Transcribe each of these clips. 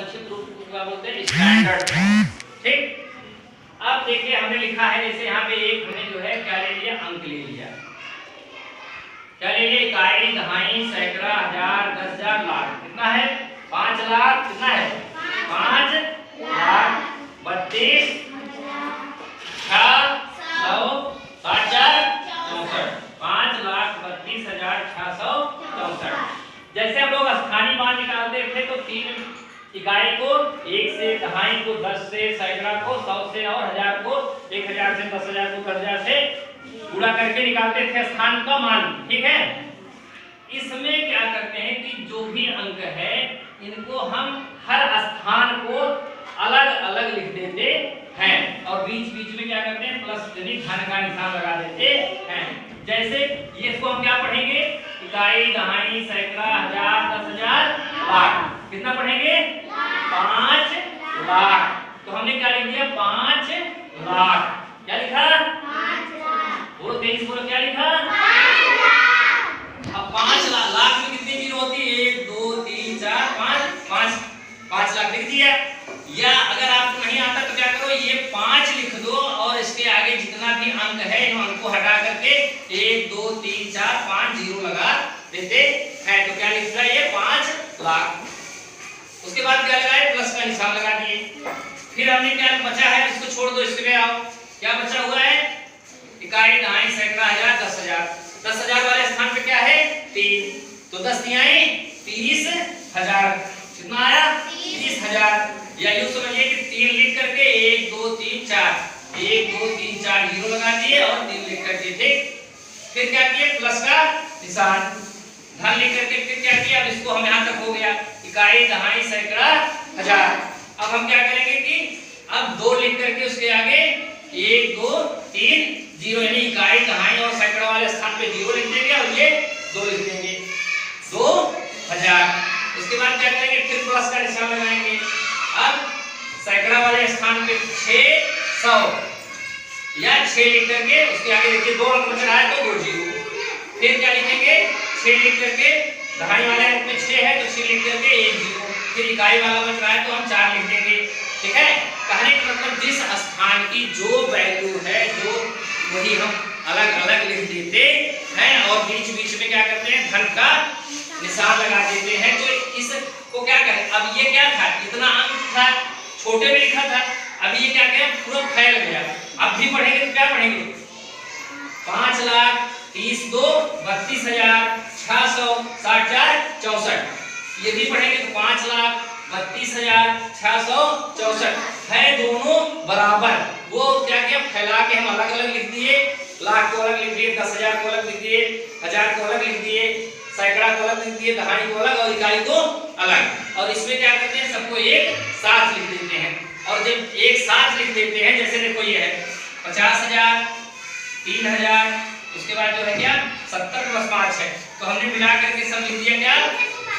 संक्षिप्त रूप को क्या बोलते हैं, स्टैंडर्ड फॉर्म। ठीक, अब देखिए हमने लिखा है, जैसे यहाँ पे एक हमने जो है क्या ले लिया, अंक ले लिया, क्या ले लिया, इकाई, दहाई, सैकड़ा, हजार, 10,000, लाख। कितना है, 5 लाख, कितना है, 5 लाख 32 5,32,664। जैसे हम लोग स्थानीय मान निकालते थे तो 3 इकाई को 1 से, दहाई को 10 से, सैकड़ा को 100 से और हजार को 1000 से, 10,000 को 10,000 से गुणा करके निकालते थे स्थान का मान। ठीक है, इसमें क्या करते हैं कि जो भी अंक है इनको हम हर स्थान को अलग अलग लिख देते हैं और बीच बीच में क्या करते हैं, प्लस यानी धन का निशान लगा देते हैं। जैसे ये इसको हम क्या पढ़ेंगे, इकाई, दहाई, सैकड़ा, हजार, 10,000, लाख। कितना पढ़ेंगे, 5 लाख। तो हमने क्या लिख दिया, 5 लाख। क्या लिखा, 5 लाख। बोलो 23, बोलो क्या लिखा, 5 लाख। अब 5 लाख में कितनी जीरो होती है, 1 2 3 4 5 5 लाख लिख दिया। या अगर आपको नहीं आता तो क्या करो, ये 5 लिख दो और इसके आगे जितना भी अंक है इन अंक को हटा करके 1 2 3 4 5 जीरो लगा देते हैं। तो क्या लिखता है, ये 5 लाख। उसके बाद क्या लगाए, प्लस का निशान लगा दिए। फिर हमने क्या बचा है, इसको छोड़ दो, इसके आओ, क्या बचा हुआ है, इकाई, दहाई, सैकड़ा, हजार, 10,000। 10,000 वाले स्थान पे क्या है, 3, तो 10 तिहाई 30,000। कितना आया, 30,000। या यूं समझिए कि 3 लिख करके 1 2 3 4 1 2 3 4 जीरो लगा दिए और 3 लिख करके। ठीक, फिर क्या किए, प्लस का निशान, धन लिख करके फिर क्या किया, अब इसको हम यहां तक हो गया, इकाई, दहाई, सैकड़ा, हजार। अब हम क्या करेंगे कि अब 2 लिख करके उसके आगे 1 2 3 जीरो, यानी इकाई, दहाई और सैकड़ा वाले स्थान पे जीरो लिख देंगे और ये 2 लिख देंगे, 2,000। उसके बाद क्या करेंगे, फिर प्लस का निशान लगाएंगे। अब सैकड़ा वाले स्थान पे 600 या 6 लिख करके उसके आगे देखिए 2 अंक बच रहा है तो 2 जीरो। फिर क्या लिखेंगे, 6 लिख करके, दहाई वाले अंक में 6 है तो 6 लिख करके 1 जीरो। फिर इकाई वाला बच रहा है तो हम 4 लिख देंगे। ठीक है, कहने का मतलब जिस स्थान की जो वैल्यू है जो वही हम अलग अलग लिख देते हैं और बीच बीच में क्या करते हैं, धन का निशान लगा देते हैं। तो इसको क्या करें, अब ये क्या था, इतना अंक था, छोटे में लिखा था, अब ये क्या किया, पूरा फैल गया। अब भी पढ़ेंगे तो क्या पढ़ेंगे, 5 लाख 30 2 32,664। ये भी पढ़ेंगे तो 5 लाख 32,664 है, दोनों बराबर। वो क्या किया, फैला के हम अलग अलग लिख दिए, लाख को अलग लिख दिए, 10,000 को अलग लिख दिए, हजार को अलग लिख दिए, सैकड़ा को अलग लिख दिए, दहाई को अलग और इकाई को अलग। और इसमें क्या करते हैं, सबको एक साथ लिख देते हैं। और जब एक साथ लिख देते हैं, जैसे देखो ये है 50,000 3,000, उसके बाद जो है क्या 70 + 5 है, तो हमने मिला करके सब लिख दिया क्या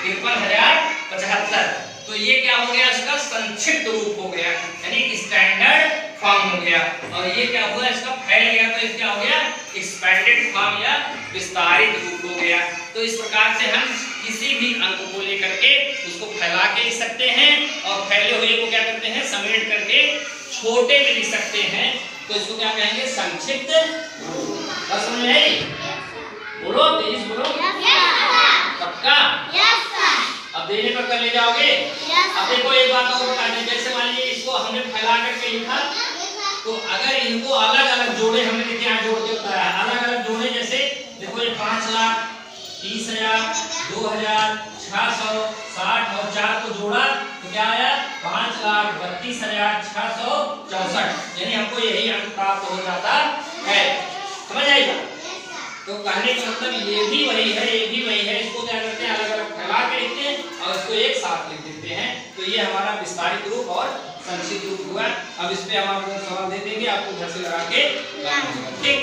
53,075। तो ये क्या हो गया, इसका संक्षिप्त रूप हो गया, यानी स्टैंडर्ड फॉर्म हो गया। और ये क्या हुआ, इसका फैल गया तो ये क्या हो गया, एक्सपेंडेड फॉर्म या विस्तारित रूप हो गया। तो इस प्रकार से हम किसी भी अंक को लेकर के उसको फैला के लिख सकते हैं और फैले हुए को क्या करते हैं, समेट करके छोटे में लिख सकते हैं। तो इसको क्या कहेंगे, संक्षिप्त रूप। बस समझ में आई, बोलो तेज बोलो, पक्का, अब देने पर कर ले जाओगे। अब देखो एक बात और बता दें, जैसे मान लीजिए इसको हमने फैला करके लिखा, तो अगर इनको अलग अलग जोड़े, हमने देखिए यहाँ जोड़ के बताया अलग अलग जोड़े, जैसे देखो ये 5 लाख 30,000 2,660 और 4 को जोड़ा तो क्या आया 5,32,664, यानी हमको यही अंक प्राप्त हो जाता है। समझ आएगा, तो कहने का मतलब ये भी वही है, ये भी वही है। इसको क्या करते हैं, अलग अलग फैला के लिखते हैं और इसको एक साथ लिख देते हैं। तो ये हमारा विस्तारित रूप और संक्षिप्त रूप हुआ। अब इस पे हम आपको सवाल दे देंगे, आपको घर से लगा के ठीक।